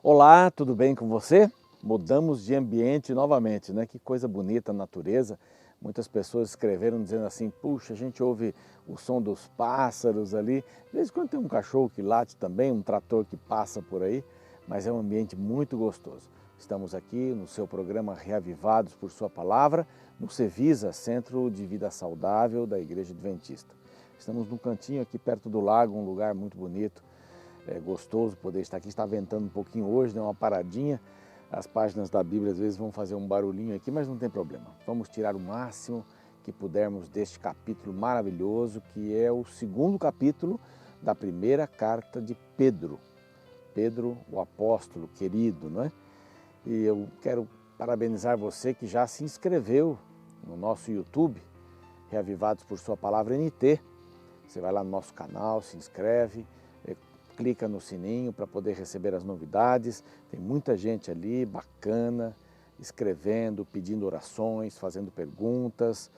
Olá, tudo bem com você? Mudamos de ambiente novamente, né? Que coisa bonita a natureza. Muitas pessoas escreveram dizendo assim, puxa, a gente ouve o som dos pássaros ali. De vez em quando tem um cachorro que late também, um trator que passa por aí, mas é um ambiente muito gostoso. Estamos aqui no seu programa Reavivados por Sua Palavra, no Cevisa, Centro de Vida Saudável da Igreja Adventista. Estamos num cantinho aqui perto do lago, um lugar muito bonito. É gostoso poder estar aqui, está ventando um pouquinho hoje, deu uma paradinha. As páginas da Bíblia às vezes vão fazer um barulhinho aqui, mas não tem problema. Vamos tirar o máximo que pudermos deste capítulo maravilhoso, que é o segundo capítulo da primeira carta de Pedro. Pedro, o apóstolo querido, não é? E eu quero parabenizar você que já se inscreveu no nosso YouTube, Reavivados por Sua Palavra NT. Você vai lá no nosso canal, se inscreve, clica no sininho para poder receber as novidades. Tem muita gente ali bacana, escrevendo, pedindo orações, fazendo perguntas,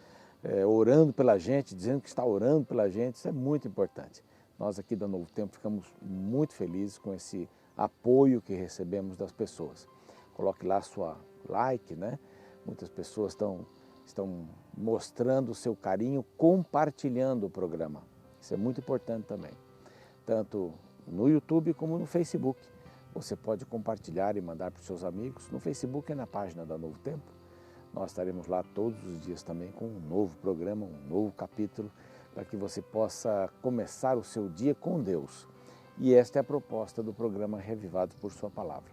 orando pela gente, dizendo que está orando pela gente. Isso é muito importante. Nós aqui da Novo Tempo ficamos muito felizes com esse apoio que recebemos das pessoas. Coloque lá sua like, né? Muitas pessoas estão mostrando o seu carinho, compartilhando o programa. Isso é muito importante também. Tanto no YouTube como no Facebook. Você pode compartilhar e mandar para os seus amigos. No Facebook é na página da Novo Tempo. Nós estaremos lá todos os dias também com um novo programa, um novo capítulo, para que você possa começar o seu dia com Deus. E esta é a proposta do programa Reavivados por Sua Palavra.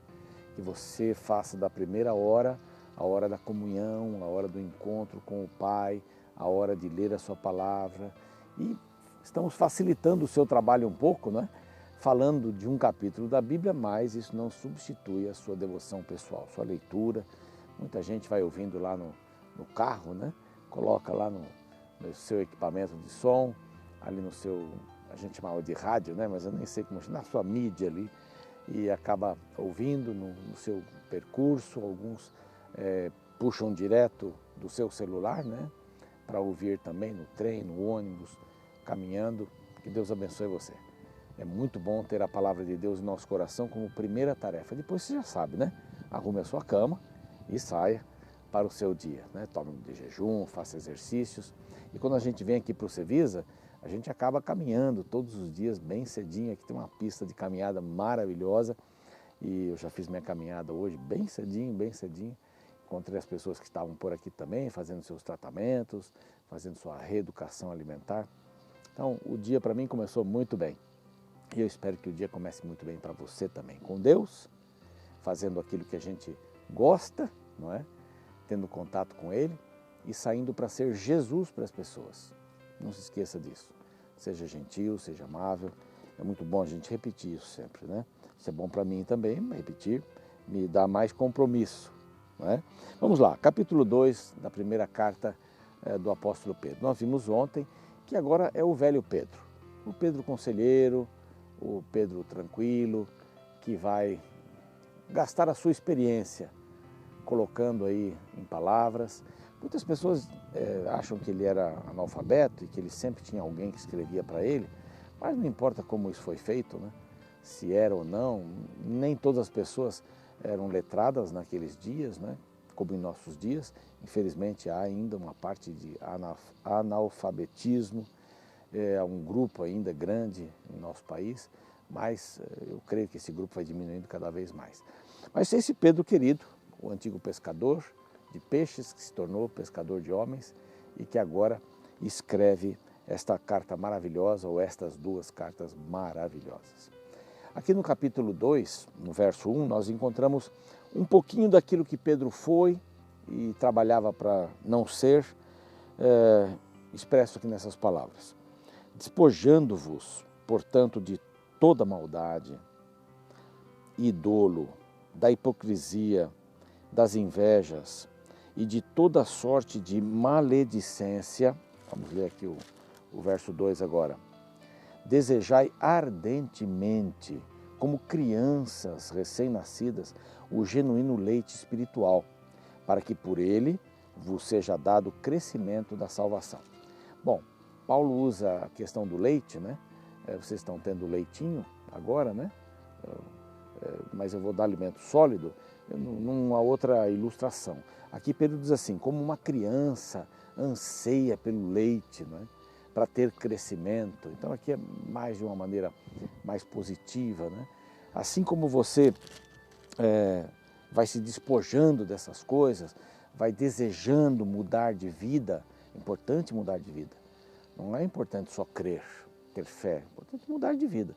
Que você faça da primeira hora, a hora da comunhão, a hora do encontro com o Pai, a hora de ler a Sua Palavra. E estamos facilitando o seu trabalho um pouco, né? Falando de um capítulo da Bíblia, mas isso não substitui a sua devoção pessoal, sua leitura. Muita gente vai ouvindo lá no carro, né? Coloca lá no seu equipamento de som, ali no seu, a gente chamava de rádio, né? Mas eu nem sei como, na sua mídia ali, e acaba ouvindo no seu percurso. Alguns puxam direto do seu celular, né? Para ouvir também no trem, no ônibus, caminhando. Que Deus abençoe você. É muito bom ter a palavra de Deus em nosso coração como primeira tarefa. Depois você já sabe, né? Arrume a sua cama e saia para o seu dia, né? Tome de jejum, faça exercícios. E quando a gente vem aqui para o Cevisa, a gente acaba caminhando todos os dias bem cedinho. Aqui tem uma pista de caminhada maravilhosa. E eu já fiz minha caminhada hoje bem cedinho, bem cedinho. Encontrei as pessoas que estavam por aqui também, fazendo seus tratamentos, fazendo sua reeducação alimentar. Então, o dia para mim começou muito bem. E eu espero que o dia comece muito bem para você também. Com Deus, fazendo aquilo que a gente gosta, não é? Tendo contato com Ele e saindo para ser Jesus para as pessoas. Não se esqueça disso. Seja gentil, seja amável. É muito bom a gente repetir isso sempre, né? Isso é bom para mim também, repetir me dá mais compromisso, não é? Vamos lá, capítulo 2 da primeira carta do apóstolo Pedro. Nós vimos ontem que agora é o velho Pedro. O Pedro conselheiro, o Pedro tranquilo, que vai gastar a sua experiência, colocando aí em palavras. Muitas pessoas acham que ele era analfabeto e que ele sempre tinha alguém que escrevia para ele, mas não importa como isso foi feito, né? Se era ou não, nem todas as pessoas eram letradas naqueles dias, né? Como em nossos dias. Infelizmente há ainda uma parte de analfabetismo, um grupo ainda grande em nosso país, mas eu creio que esse grupo vai diminuindo cada vez mais. Mas esse Pedro querido, o antigo pescador de peixes, que se tornou pescador de homens e que agora escreve esta carta maravilhosa, ou estas duas cartas maravilhosas. Aqui no capítulo 2, no verso 1, nós encontramos um pouquinho daquilo que Pedro foi e trabalhava para não ser, expresso aqui nessas palavras. Despojando-vos, portanto, de toda maldade e dolo, da hipocrisia, das invejas e de toda sorte de maledicência. Vamos ler aqui o verso 2 agora. Desejai ardentemente, como crianças recém-nascidas, o genuíno leite espiritual, para que por ele vos seja dado o crescimento da salvação. Bom, Paulo usa a questão do leite, né? Vocês estão tendo leitinho agora, né? mas eu vou dar alimento sólido, numa outra ilustração. Aqui Pedro diz assim, como uma criança anseia pelo leite, não é? Para ter crescimento. Então aqui é mais de uma maneira mais positiva, né? Assim como você vai se despojando dessas coisas, vai desejando mudar de vida, é importante mudar de vida. Não é importante só crer, ter fé, é importante mudar de vida.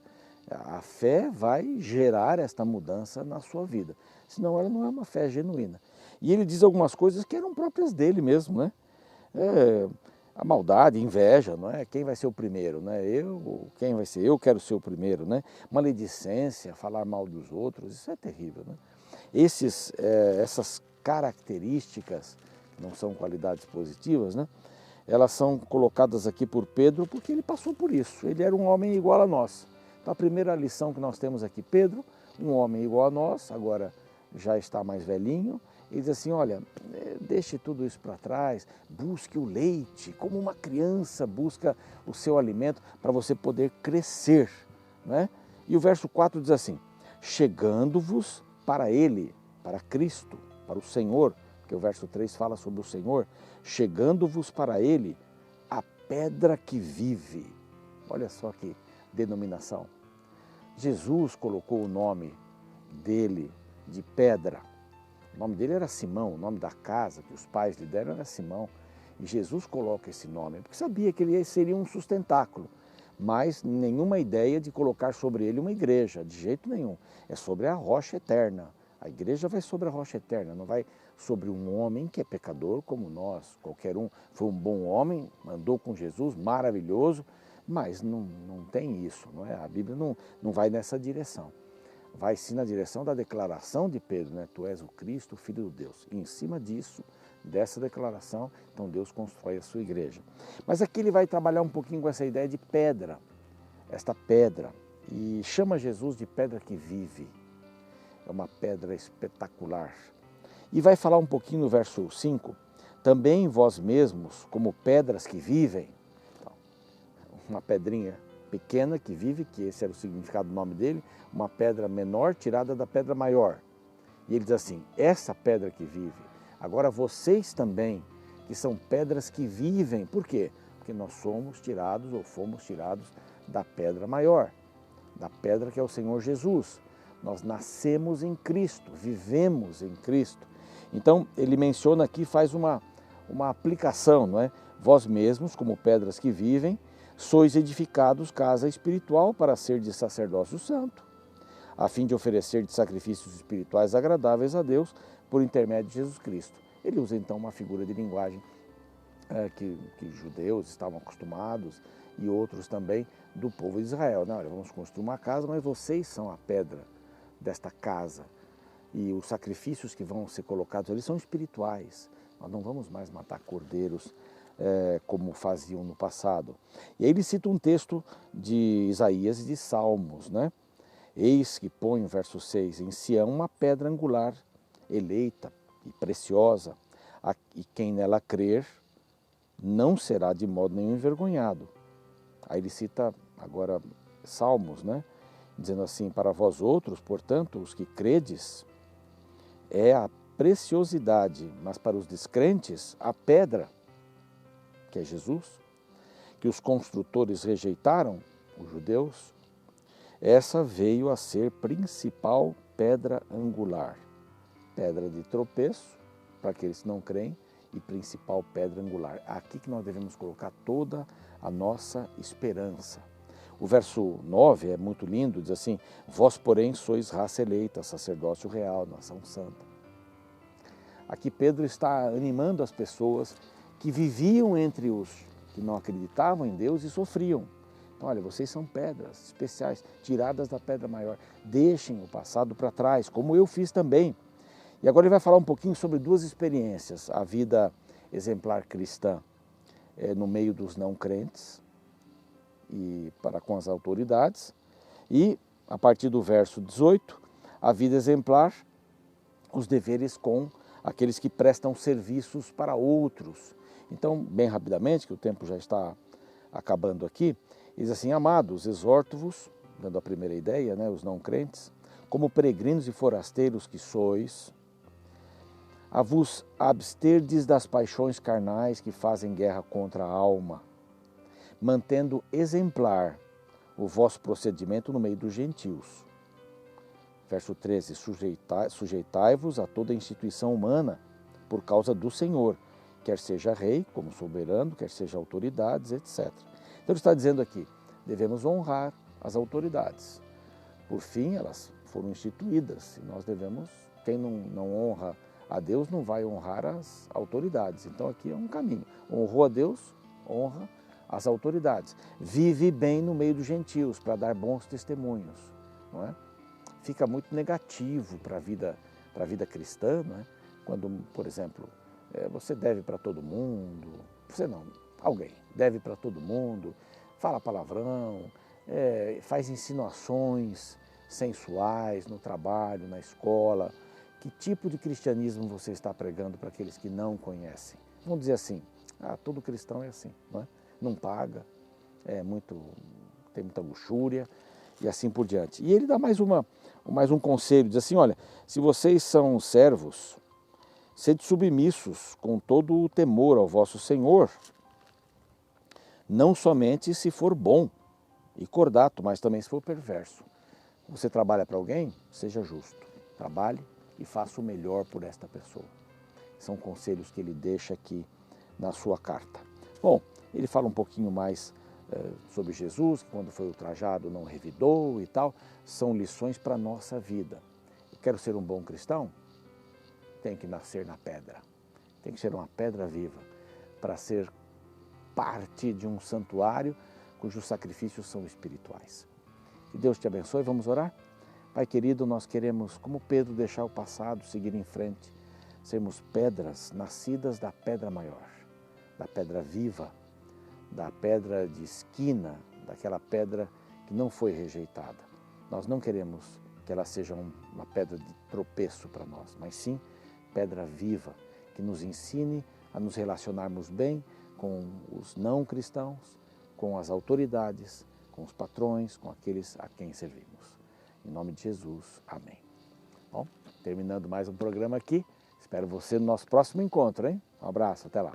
A fé vai gerar esta mudança na sua vida, senão ela não é uma fé genuína. E ele diz algumas coisas que eram próprias dele mesmo, né? A maldade, inveja, não é? Quem vai ser o primeiro, né? Quem vai ser? Eu quero ser o primeiro, né? Maledicência, falar mal dos outros, isso é terrível, né? Essas características, que não são qualidades positivas, né? Elas são colocadas aqui por Pedro porque ele passou por isso, ele era um homem igual a nós. Então a primeira lição que nós temos aqui, Pedro, um homem igual a nós, agora já está mais velhinho, ele diz assim, olha, deixe tudo isso para trás, busque o leite, como uma criança busca o seu alimento para você poder crescer, né? E o verso 4 diz assim, chegando-vos para Ele, para Cristo, para o Senhor, porque o verso 3 fala sobre o Senhor, chegando-vos para Ele, a pedra que vive. Olha só que denominação. Jesus colocou o nome dele de pedra. O nome dele era Simão, o nome da casa que os pais lhe deram era Simão. E Jesus coloca esse nome, porque sabia que ele seria um sustentáculo, mas nenhuma ideia de colocar sobre ele uma igreja, de jeito nenhum. É sobre a rocha eterna. A igreja vai sobre a rocha eterna, não vai sobre um homem que é pecador como nós. Qualquer um foi um bom homem, andou com Jesus, maravilhoso, mas não tem isso, não é? A Bíblia não vai nessa direção. Vai sim na direção da declaração de Pedro, né? Tu és o Cristo, o Filho de Deus. E em cima disso, dessa declaração, então Deus constrói a sua igreja. Mas aqui ele vai trabalhar um pouquinho com essa ideia de pedra, esta pedra, e chama Jesus de pedra que vive. É uma pedra espetacular. E vai falar um pouquinho no verso 5, também vós mesmos, como pedras que vivem, então, uma pedrinha pequena que vive, que esse era o significado do nome dele, uma pedra menor tirada da pedra maior. E ele diz assim, essa pedra que vive, agora vocês também, que são pedras que vivem, por quê? Porque nós somos tirados ou fomos tirados da pedra maior, da pedra que é o Senhor Jesus. Nós nascemos em Cristo, vivemos em Cristo. Então ele menciona aqui, faz uma aplicação, não é? Vós mesmos, como pedras que vivem, sois edificados casa espiritual para ser de sacerdócio santo, a fim de oferecer de sacrifícios espirituais agradáveis a Deus por intermédio de Jesus Cristo. Ele usa então uma figura de linguagem que judeus estavam acostumados e outros também do povo de Israel. Olha, vamos construir uma casa, mas vocês são a pedra desta casa e os sacrifícios que vão ser colocados ali são espirituais. Nós não vamos mais matar cordeiros como faziam no passado. E aí ele cita um texto de Isaías e de Salmos, né? Eis que põe, verso 6, em Sião uma pedra angular, eleita e preciosa, e quem nela crer não será de modo nenhum envergonhado. Aí ele cita agora Salmos, né? Dizendo assim, para vós outros, portanto, os que credes, é a preciosidade, mas para os descrentes, a pedra, que é Jesus, que os construtores rejeitaram, os judeus, essa veio a ser principal pedra angular. Pedra de tropeço, para aqueles que não creem, e principal pedra angular. Aqui que nós devemos colocar toda a nossa esperança. O verso 9 é muito lindo, diz assim, vós, porém, sois raça eleita, sacerdócio real, nação santa. Aqui Pedro está animando as pessoas que viviam entre os que não acreditavam em Deus e sofriam. Então, olha, vocês são pedras especiais, tiradas da pedra maior. Deixem o passado para trás, como eu fiz também. E agora ele vai falar um pouquinho sobre duas experiências. A vida exemplar cristã no meio dos não crentes e para com as autoridades. E, a partir do verso 18, a vida exemplar, os deveres com aqueles que prestam serviços para outros. Então, bem rapidamente, que o tempo já está acabando aqui, diz assim, amados, exorto-vos, dando a primeira ideia, né, os não crentes, como peregrinos e forasteiros que sois, a vos absterdes das paixões carnais que fazem guerra contra a alma, mantendo exemplar o vosso procedimento no meio dos gentios. Verso 13, sujeitai-vos a toda instituição humana por causa do Senhor, quer seja rei, como soberano, quer seja autoridades, etc. Então ele está dizendo aqui, devemos honrar as autoridades. Por fim, elas foram instituídas, e nós devemos, quem não honra a Deus não vai honrar as autoridades. Então aqui é um caminho. Honrou a Deus, honra as autoridades. Vive bem no meio dos gentios para dar bons testemunhos, não é? Fica muito negativo para a vida cristã, não é? Quando, por exemplo, você deve para todo mundo, você não, alguém deve para todo mundo, fala palavrão, faz insinuações sensuais no trabalho, na escola. Que tipo de cristianismo você está pregando para aqueles que não conhecem? Vamos dizer assim, todo cristão é assim, não é? Não paga, tem muita luxúria e assim por diante. E ele dá mais um conselho, diz assim, olha, se vocês são servos, sede submissos com todo o temor ao vosso Senhor, não somente se for bom e cordato, mas também se for perverso. Você trabalha para alguém, seja justo, trabalhe e faça o melhor por esta pessoa. São conselhos que ele deixa aqui na sua carta. Bom, ele fala um pouquinho mais sobre Jesus, que quando foi ultrajado não revidou e tal. São lições para a nossa vida. Eu quero ser um bom cristão? Tem que nascer na pedra. Tem que ser uma pedra viva para ser parte de um santuário cujos sacrifícios são espirituais. Que Deus te abençoe. Vamos orar? Pai querido, nós queremos, como Pedro, deixar o passado, seguir em frente, sermos pedras nascidas da pedra maior, da pedra viva, da pedra de esquina, daquela pedra que não foi rejeitada. Nós não queremos que ela seja uma pedra de tropeço para nós, mas sim pedra viva, que nos ensine a nos relacionarmos bem com os não cristãos, com as autoridades, com os patrões, com aqueles a quem servimos. Em nome de Jesus, amém. Bom, terminando mais um programa aqui, espero você no nosso próximo encontro, hein? Um abraço, até lá.